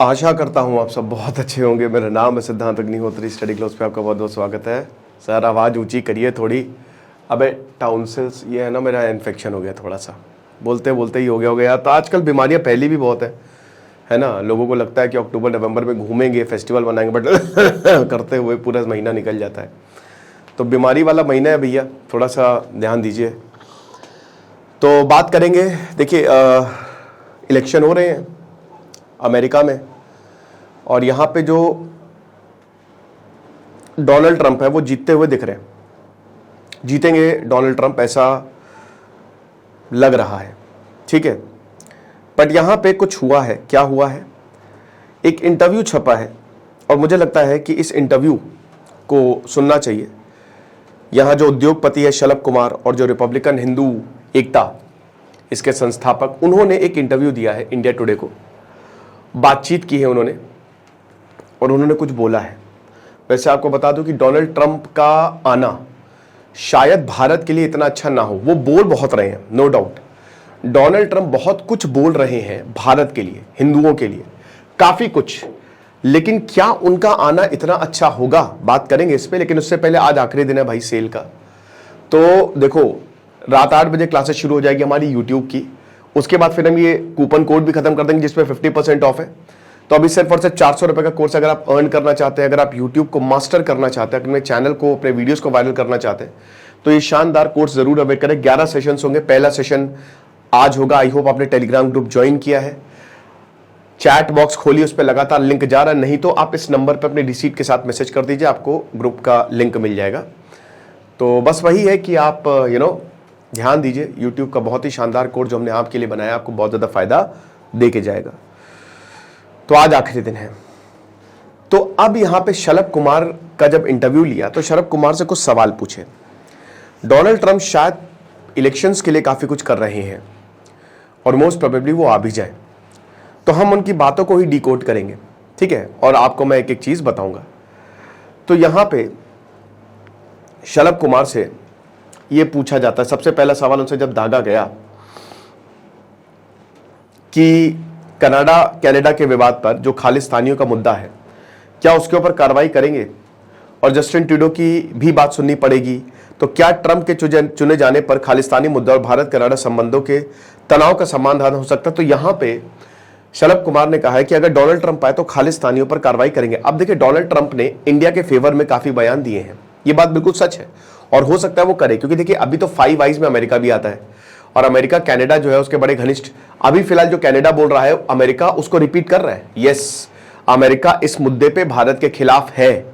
आशा करता हूँ आप सब बहुत अच्छे होंगे। मेरा नाम है सिद्धांत अग्निहोत्री। स्टडी क्लास पे आपका बहुत बहुत स्वागत है। सर आवाज़ ऊंची करिए थोड़ी। अबे टाउनसिल्स ये है ना, मेरा इन्फेक्शन हो गया थोड़ा सा, बोलते बोलते ही हो गया यार। तो आजकल बीमारियाँ पहली भी बहुत है ना। लोगों को लगता है कि अक्टूबर नवंबर में घूमेंगे, फेस्टिवल मनाएंगे, बट करते हुए पूरा महीना निकल जाता है। तो बीमारी वाला महीना है भैया, थोड़ा सा ध्यान दीजिए। तो बात करेंगे, देखिए इलेक्शन हो रहे हैं अमेरिका में, और यहाँ पे जो डोनाल्ड ट्रंप है वो जीतते हुए दिख रहे हैं। जीतेंगे डोनाल्ड ट्रंप ऐसा लग रहा है, ठीक है। बट यहाँ पे कुछ हुआ है। क्या हुआ है? एक इंटरव्यू छपा है और मुझे लगता है कि इस इंटरव्यू को सुनना चाहिए। यहाँ जो उद्योगपति है शलभ कुमार और जो रिपब्लिकन हिंदू एकता इसके संस्थापक, उन्होंने एक इंटरव्यू दिया है इंडिया टुडे को, बातचीत की है उन्होंने और उन्होंने कुछ बोला है। वैसे आपको बता दूं कि डोनाल्ड ट्रंप का आना शायद भारत के लिए इतना अच्छा ना हो। वो बोल बहुत रहे हैं, नो डाउट। डोनाल्ड ट्रंप बहुत कुछ बोल रहे हैं भारत के लिए, हिंदुओं के लिए, काफी कुछ। लेकिन क्या उनका आना इतना अच्छा होगा, बात करेंगे इस पे। लेकिन उससे पहले आज आखिरी दिन है भाई सेल का। तो देखो, रात 8 बजे क्लासेस शुरू हो जाएगी हमारी यूट्यूब की। उसके बाद फिर हम ये कूपन कोड भी खत्म कर देंगे जिसपे 50% ऑफ है। तो अभी सिर्फ और सिर्फ 400 रुपए का कोर्स अगर आप अर्न करना चाहते हैं, अगर आप यूट्यूब को मास्टर करना चाहते हैं, अपने चैनल को, अपने वीडियोस को वायरल करना चाहते हैं, तो ये शानदार कोर्स जरूर अवेट करें। 11 सेशंस होंगे। पहला सेशन आज होगा। आई होप आपने टेलीग्राम ग्रुप ज्वाइन किया है। चैट बॉक्स खोलिए, उस पर लगातार लिंक जा रहा है। नहीं तो आप इस नंबर पर अपनी रिसीट के साथ मैसेज कर दीजिए, आपको ग्रुप का लिंक मिल जाएगा। तो बस वही है कि आप ध्यान दीजिए। यूट्यूब का बहुत ही शानदार कोर्स जो हमने आपके लिए बनाया, आपको बहुत ज्यादा फायदा दे के जाएगा। तो आज आखिरी दिन है। तो अब यहां पे शलभ कुमार का जब इंटरव्यू लिया तो शलभ कुमार से कुछ सवाल पूछे। डोनाल्ड ट्रंप शायद इलेक्शंस के लिए काफी कुछ कर रहे हैं और मोस्ट प्रोबेबली वो आ भी जाए। तो हम उनकी बातों को ही डिकोड करेंगे, ठीक है, और आपको मैं एक एक चीज बताऊंगा। तो यहां पे शलभ कुमार से ये पूछा जाता है, सबसे पहला सवाल उनसे जब दागा गया कि कनाडा के विवाद पर जो खालिस्तानियों का मुद्दा है, क्या उसके ऊपर कार्रवाई करेंगे और जस्टिन ट्रूडो की भी बात सुननी पड़ेगी। तो क्या ट्रंप के चुने जाने पर खालिस्तानी मुद्दा और भारत कनाडा संबंधों के तनाव का समाधान हो सकता है। तो यहां पे शलभ कुमार ने कहा है कि अगर डोनाल्ड ट्रंप आए तो खालिस्तानियों पर कार्रवाई करेंगे। अब देखिए, डोनाल्ड ट्रंप ने इंडिया के फेवर में काफी बयान दिए हैं, ये बात बिल्कुल सच है और हो सकता है वो करे, क्योंकि देखिए अभी तो 5 आइज में अमेरिका भी आता है और अमेरिका कनाडा जो है उसके बड़े घनिष्ठ। अभी फिलहाल जो कनाडा बोल रहा है, अमेरिका उसको रिपीट कर रहा है। यस, अमेरिका इस मुद्दे पे भारत के खिलाफ है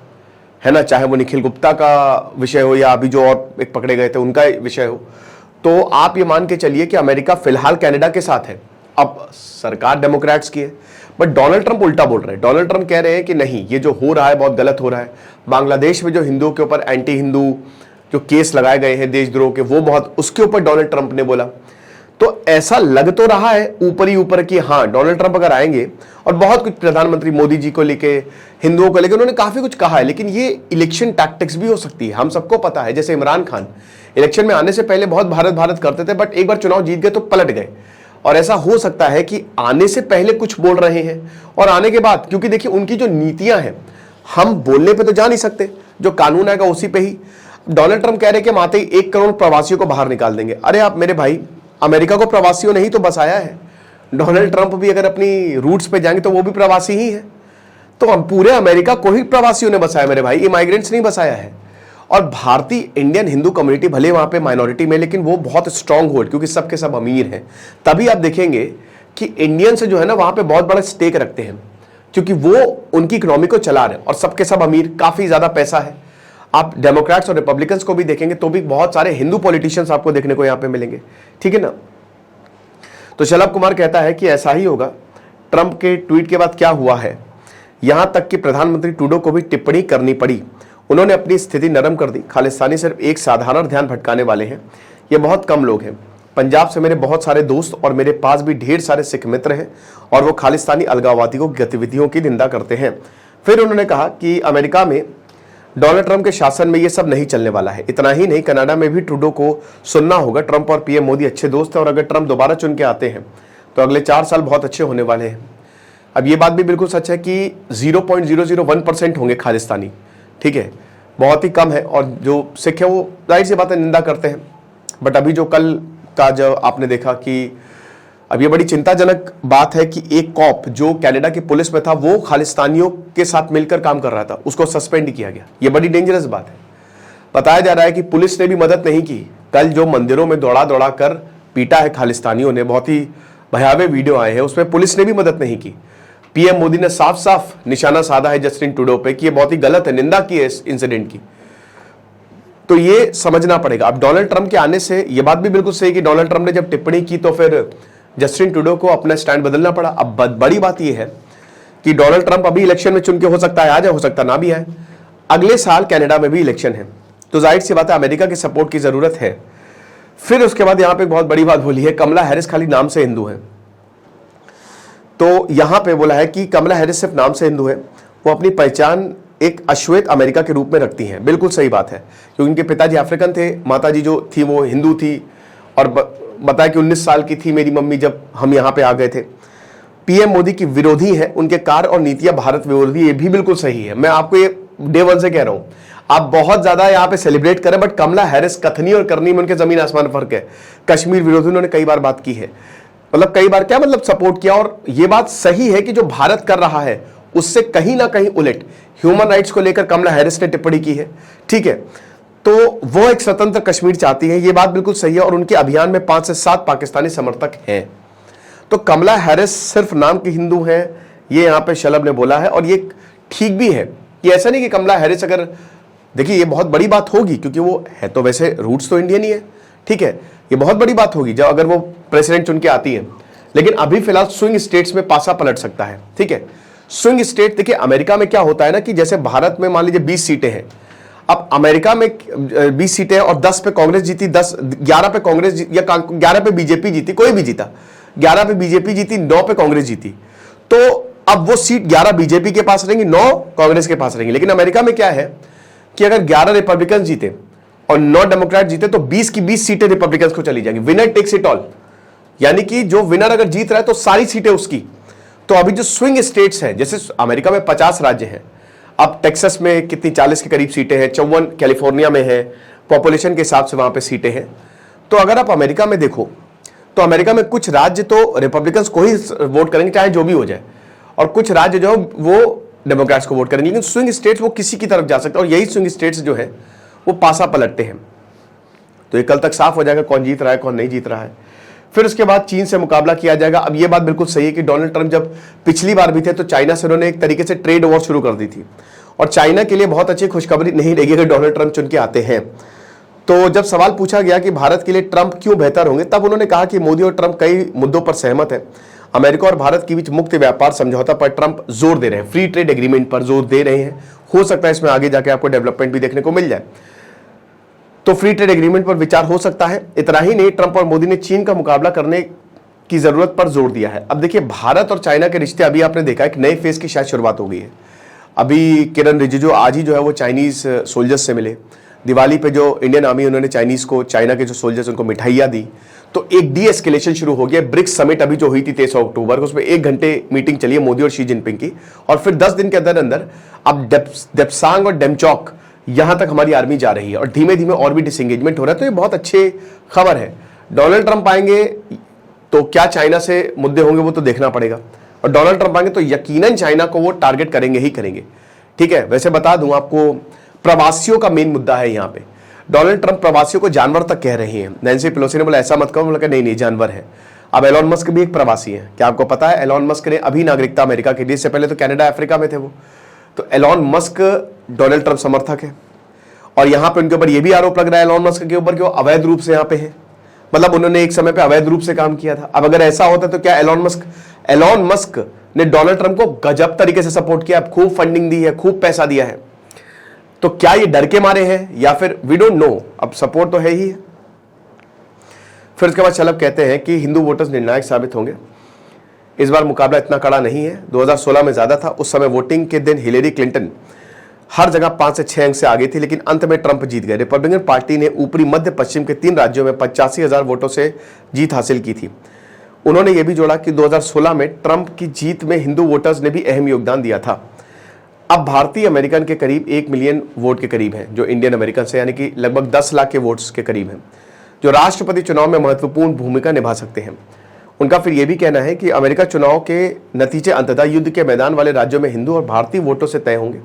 ना, चाहे वो निखिल गुप्ता का विषय हो या अभी जो और एक पकड़े गए थे उनका विषय हो। तो आप ये मान के चलिए कि अमेरिका फिलहाल कनाडा के साथ है। अब सरकार डेमोक्रेट्स की है, बट डोनाल्ड ट्रंप उल्टा बोल रहे हैं। डोनाल्ड ट्रंप कह रहे हैं कि नहीं, ये जो हो रहा है बहुत गलत हो रहा है। बांग्लादेश में जो हिंदुओं के ऊपर एंटी हिंदू जो केस लगाए गए हैं देशद्रोह के, वो बहुत, उसके ऊपर डोनाल्ड ट्रंप ने बोला। तो ऐसा लग तो रहा है ऊपर ही ऊपर कि हाँ, डोनाल्ड ट्रंप अगर आएंगे, और बहुत कुछ प्रधानमंत्री मोदी जी को लेके, हिंदुओं को लेके उन्होंने काफी कुछ कहा है। लेकिन ये इलेक्शन टैक्टिक्स भी हो सकती है, हम सबको पता है। जैसे इमरान खान इलेक्शन में आने से पहले बहुत भारत भारत करते थे, बट एक बार चुनाव जीत गए तो पलट गए। और ऐसा हो सकता है कि आने से पहले कुछ बोल रहे हैं और आने के बाद, क्योंकि देखिए उनकी जो नीतियां हैं, हम बोलने पे तो जा नहीं सकते, जो कानून आएगा उसी पे ही। डोनाल्ड ट्रंप कह रहे हैं कि हम आते ही 1 करोड़ प्रवासियों को बाहर निकाल देंगे। अरे आप मेरे भाई, अमेरिका को प्रवासियों ने ही तो बसाया है। डोनाल्ड ट्रंप भी अगर अपनी रूट्स पे जाएंगे तो वो भी प्रवासी ही है। तो हम पूरे अमेरिका को ही प्रवासियों ने बसाया मेरे भाई, इमाइग्रेंट्स नहीं बसाया है। और भारतीय इंडियन हिंदू कम्युनिटी भले वहां पे माइनॉरिटी में, लेकिन वो बहुत स्ट्रांग होल्ड, क्योंकि सबके सब अमीर हैं। तभी आप देखेंगे कि इंडियंस जो है ना वहां पे बहुत बड़ा स्टेक रखते हैं, क्योंकि वो उनकी इकोनॉमी को चला रहे हैं और सबके सब अमीर, काफी ज्यादा पैसा है। आप डेमोक्रेट्स और रिपब्लिकन्स को भी देखेंगे तो भी बहुत सारे हिंदू पॉलिटिशियंस आपको देखने को यहां पे मिलेंगे, ठीक है ना। तो शलभ कुमार कहता है कि ऐसा ही होगा। ट्रंप के ट्वीट के बाद क्या हुआ है, यहां तक कि प्रधानमंत्री ट्रूडो को भी टिप्पणी करनी पड़ी। उन्होंने अपनी स्थिति नरम कर दी। खालिस्तानी सिर्फ एक साधारण ध्यान भटकाने वाले हैं, ये बहुत कम लोग हैं। पंजाब से मेरे बहुत सारे दोस्त और मेरे पास भी ढेर सारे सिख मित्र हैं और वो खालिस्तानी अलगाववादी को गतिविधियों की निंदा करते हैं। फिर उन्होंने कहा कि अमेरिका में डोनाल्ड ट्रंप के शासन में ये सब नहीं चलने वाला है। इतना ही नहीं, कनाडा में भी ट्रूडो को सुनना होगा। ट्रंप और पीएम मोदी अच्छे दोस्त हैं और अगर ट्रंप दोबारा चुन के आते हैं तो अगले 4 साल बहुत अच्छे होने वाले हैं। अब ये बात भी बिल्कुल सच है कि 0.001% होंगे खालिस्तानी, ठीक है, बहुत ही कम है। और जो सिख है वो जाहिर सी बात है निंदा करते हैं। बट अभी जो कल का जो आपने देखा कि अब ये बड़ी चिंताजनक बात है कि एक कॉप जो कनाडा की पुलिस में था वो खालिस्तानियों के साथ मिलकर काम कर रहा था, उसको सस्पेंड किया गया। ये बड़ी डेंजरस बात है। बताया जा रहा है कि पुलिस ने भी मदद नहीं की। कल जो मंदिरों में दौड़ा दौड़ा कर पीटा है खालिस्तानियों ने, बहुत ही भयावह वीडियो आए हैं, उसमें पुलिस ने भी मदद नहीं की। पीएम मोदी ने साफ साफ निशाना साधा है जस्टिन ट्रूडो पे कि ये बहुत ही गलत है, निंदा की है इस इंसिडेंट की। तो ये समझना पड़ेगा। अब डोनाल्ड ट्रंप के आने से ये बात भी बिल्कुल सही कि डोनाल्ड ट्रंप ने जब टिप्पणी की तो फिर जस्टिन ट्रूडो को अपना स्टैंड बदलना पड़ा। अब बड़ी बात यह है कि डोनाल्ड ट्रंप अभी इलेक्शन में चुन के हो सकता है आ जाए, हो सकता ना भी आए। अगले साल कनाडा में भी इलेक्शन है, तो जाहिर सी बात है अमेरिका की सपोर्ट की जरूरत है। फिर उसके बाद यहां पे बहुत बड़ी बात बोली है, कमला हैरिस खाली नाम से हिंदू है। तो यहां पे बोला है कि कमला हैरिस सिर्फ नाम से हिंदू है, वो अपनी पहचान एक अश्वेत अमेरिका के रूप में रखती हैं। बिल्कुल सही बात है, क्योंकि उनके पिताजी अफ्रीकन थे, माताजी जो थी वो हिंदू थी। और बताया कि 19 साल की थी मेरी मम्मी जब हम यहां पे आ गए थे। पीएम मोदी की विरोधी है, उनके कार्य और नीतियां भारत विरोधी, ये भी बिल्कुल सही है। मैं आपको ये डे वन से कह रहा हूं, आप बहुत ज्यादा यहां पे सेलिब्रेट करें, बट कमला हैरिस कथनी और करनी में उनके जमीन आसमान फर्क है। कश्मीर विरोधी उन्होंने कई बार बात की है, मतलब कई बार क्या मतलब सपोर्ट किया। और ये बात सही है कि जो भारत कर रहा है उससे कहीं ना कहीं उलट ह्यूमन राइट्स को लेकर कमला हैरिस ने टिप्पणी की है, ठीक है। तो वो एक स्वतंत्र कश्मीर चाहती है, ये बात बिल्कुल सही है। और उनके अभियान में 5 से 7 पाकिस्तानी समर्थक हैं। तो कमला हैरिस सिर्फ नाम की हिंदू हैं, ये यहां पे शलभ ने बोला है। और ये ठीक भी है कि ऐसा नहीं कि कमला हैरिस, अगर देखिए ये बहुत बड़ी बात होगी क्योंकि वो है तो वैसे रूट्स तो इंडियन ही है, ठीक है। ये बहुत बड़ी बात होगी जब अगर वो प्रेसिडेंट चुन के आती है। लेकिन अभी फिलहाल स्विंग स्टेट्स में पासा पलट सकता है, ठीक है। स्विंग स्टेट देखिए अमेरिका में क्या होता है ना कि जैसे भारत में मान लीजिए 20 सीटें हैं, अब अमेरिका में 20 सीटें और 10 पे कांग्रेस जीती, 11 पे कांग्रेस या 11 पे बीजेपी जीती, कोई भी जीता, 11 पे बीजेपी जीती, 9 पे कांग्रेस जीती। तो अब वो सीट 11 बीजेपी के पास रहेंगी, 9 कांग्रेस के पास रहेंगी। लेकिन अमेरिका में क्या है कि अगर 11 रिपब्लिकन जीते और 9 डेमोक्रेट जीते तो 20 की 20 सीटें रिपब्लिकन को चली जाएंगी। विनर टेक्स इट ऑल, यानी कि जो विनर अगर जीत रहा है तो सारी सीटें उसकी। तो अभी जो स्विंग स्टेट्स हैं, जैसे अमेरिका में 50 राज्य हैं, अब टेक्सास में कितनी 40 के करीब सीटें हैं, 54 कैलिफोर्निया में है, पॉपुलेशन के हिसाब से वहां पे सीटें हैं। तो अगर आप अमेरिका में देखो तो अमेरिका में कुछ राज्य तो रिपब्लिकन्स को ही वोट करेंगे चाहे जो भी हो जाए, और कुछ राज्य जो वो डेमोक्रेट्स को वोट करेंगे। लेकिन स्विंग स्टेट्स वो किसी की तरफ जा सकते हैं, और यही स्विंग स्टेट्स जो है वो पासा पलटते हैं। तो ये कल तक साफ हो जाएगा कौन जीत रहा है कौन नहीं जीत रहा है। फिर उसके बाद चीन से मुकाबला किया जाएगा। अब ये बात बिल्कुल सही है कि डोनाल्ड ट्रंप जब पिछली बार भी थे तो चाइना से उन्होंने एक तरीके से ट्रेड वॉर शुरू कर दी थी, और चाइना के लिए बहुत अच्छी खुशखबरी नहीं रहेगी अगर डोनाल्ड ट्रंप चुन के आते हैं। तो जब सवाल पूछा गया कि भारत के लिए ट्रंप क्यों बेहतर होंगे, तब उन्होंने कहा कि मोदी और ट्रंप कई मुद्दों पर सहमत है। अमेरिका और भारत के बीच मुक्त व्यापार समझौता पर ट्रंप जोर दे रहे हैं, फ्री ट्रेड एग्रीमेंट पर जोर दे रहे हैं। हो सकता है इसमें आगे जाके आपको डेवलपमेंट भी देखने को मिल जाए, तो फ्री ट्रेड एग्रीमेंट पर विचार हो सकता है। इतना ही नहीं, ट्रंप और मोदी ने चीन का मुकाबला करने की जरूरत पर जोर दिया है। अब देखिए भारत और चाइना के रिश्ते अभी आपने देखा एक नए फेज की शायद शुरुआत हो गई है। अभी किरण रिजिजू आज ही जो है वो चाइनीज सोल्जर्स से मिले। दिवाली पे जो इंडियन आर्मी उन्होंने चाइनीज को, चाइना के जो सोल्जर्स उनको मिठाइयां दी। तो एक डी एस्केलेशन शुरू हो गया। ब्रिक्स समिट अभी जो हुई थी 23 अक्टूबर को, उसमें 1 घंटे मीटिंग चली है मोदी और शी जिनपिंग की, और फिर 10 दिन के अंदर अंदर अब डेप्सांग और डेमचौक यहां तक हमारी आर्मी जा रही है, और धीमे धीमे और भी डिसएंगेजमेंट हो रहा है। तो ये बहुत अच्छी खबर है। डोनाल्ड ट्रंप आएंगे तो क्या चाइना से मुद्दे होंगे वो तो देखना पड़ेगा, और डोनाल्ड ट्रंप आएंगे तो यकीनन चाइना को वो टारगेट करेंगे ही करेंगे, ठीक है। वैसे बता दूं आपको, प्रवासियों का मेन मुद्दा है यहाँ पे। डोनाल्ड ट्रंप प्रवासियों को जानवर तक कह रहे हैं। नैन्सी पेलोसी ने बोला ऐसा मत करो, बोला नहीं नहीं जानवर है। अब एलॉन मस्क भी एक प्रवासी है। क्या आपको पता है एलॉन मस्क ने अभी नागरिकता अमेरिका की दी, इससे पहले तो कनाडा अफ्रीका में थे वो। तो एलॉन मस्क डोनाल्ड ट्रंप समर्थक है, और यहां पे उनके ऊपर यह भी आरोप लग रहा है एलॉन मस्क के ऊपर कि वो अवैध रूप से यहां पे है, मतलब उन्होंने एक समय पे अवैध रूप से काम किया था। अब अगर ऐसा होता तो क्या एलॉन मस्क ने डोनाल्ड ट्रंप को गजब तरीके से सपोर्ट किया, खूब फंडिंग दी है, खूब पैसा दिया है। तो क्या ये डर के मारे हैं या फिर वी डोंट नो, अब सपोर्ट तो है ही है। फिर उसके बाद शलभ कहते हैं कि हिंदू वोटर्स निर्णायक साबित होंगे। इस बार मुकाबला इतना कड़ा नहीं है, 2016 में ज्यादा था। उस समय वोटिंग के दिन हिलेरी क्लिंटन हर जगह 5 से 6 अंक से आगे थी, लेकिन अंत में ट्रंप जीत गए। रिपब्लिकन पार्टी ने ऊपरी मध्य पश्चिम के 3 राज्यों में 85,000 वोटों से जीत हासिल की थी। उन्होंने ये भी जोड़ा कि 2016 में ट्रंप की जीत में हिंदू वोटर्स ने भी अहम योगदान दिया था। अब भारतीय अमेरिकन के करीब 1 मिलियन वोट के करीब हैं, जो इंडियन अमेरिकन से, यानी कि लगभग 10 लाख के वोट्स के करीब हैं, जो राष्ट्रपति चुनाव में महत्वपूर्ण भूमिका निभा सकते हैं। उनका फिर यह भी कहना है कि अमेरिका चुनाव के नतीजे अंततः युद्ध के मैदान वाले राज्यों में हिंदू और भारतीय वोटों से तय होंगे।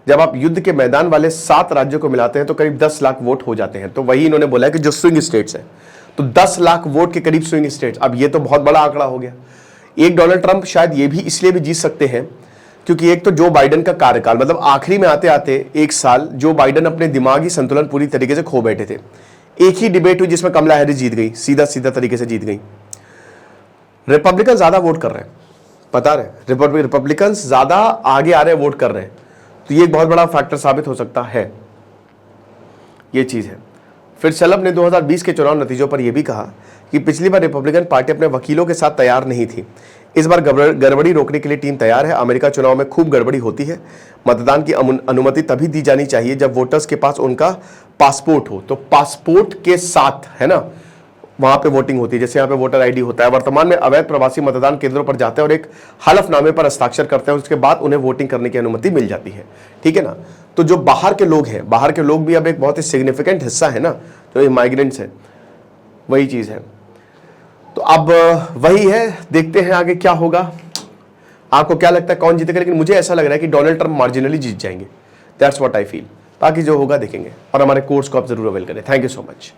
जब आप युद्ध के मैदान वाले 7 राज्यों को मिलाते हैं तो करीब 10 लाख वोट हो जाते हैं। तो वही इन्होंने बोला है कि जो स्विंग स्टेट्स हैं, तो 10 लाख वोट के करीब स्विंग स्टेट्स। अब ये तो बहुत बड़ा आंकड़ा हो गया। एक डोनाल्ड ट्रंप शायद ये भी इसलिए भी जीत सकते हैं क्योंकि एक तो जो बाइडेन का कार्यकाल, मतलब आखिरी में आते आते 1 साल जो बाइडेन अपने दिमागी संतुलन पूरी तरीके से खो बैठे थे। एक ही डिबेट हुई जिसमें कमला हैरिस जीत गई, सीधा सीधा तरीके से जीत गई। रिपब्लिकन ज्यादा वोट कर रहे हैं, बता रहे रिपब्लिकन ज्यादा आगे आ रहे हैं, वोट कर रहे हैं। तो ये एक बहुत बड़ा फैक्टर साबित हो सकता है, ये चीज है। फिर शलभ ने 2020 के चुनाव नतीजों पर यह भी कहा कि पिछली बार रिपब्लिकन पार्टी अपने वकीलों के साथ तैयार नहीं थी। इस बार गड़बड़ी रोकने के लिए टीम तैयार है। अमेरिका चुनाव में खूब गड़बड़ी होती है। मतदान की अनुमति तभी दी जानी चाहिए जब वोटर्स के पास उनका पासपोर्ट हो। तो पासपोर्ट के साथ, है ना, वहां पे वोटिंग होती है। जैसे यहाँ पे वोटर आईडी होता है। वर्तमान में अवैध प्रवासी मतदान केंद्रों पर जाते हैं और एक हलफनामे पर हस्ताक्षर करते हैं, उसके बाद उन्हें वोटिंग करने की अनुमति मिल जाती है। ठीक है ना। तो जो बाहर के लोग हैं, बाहर के लोग भी अब एक बहुत ही सिग्निफिकेंट हिस्सा है ना, जो माइग्रेंट्स है, वही चीज है। तो अब वही है, देखते हैं आगे क्या होगा। आपको क्या लगता है कौन जीतेगा? लेकिन मुझे ऐसा लग रहा है कि डोनाल्ड ट्रंप मार्जिनली जीत जाएंगे। That's what I feel. बाकी जो होगा देखेंगे। और हमारे कोर्स को आप जरूर अवेल करें। Thank you so much.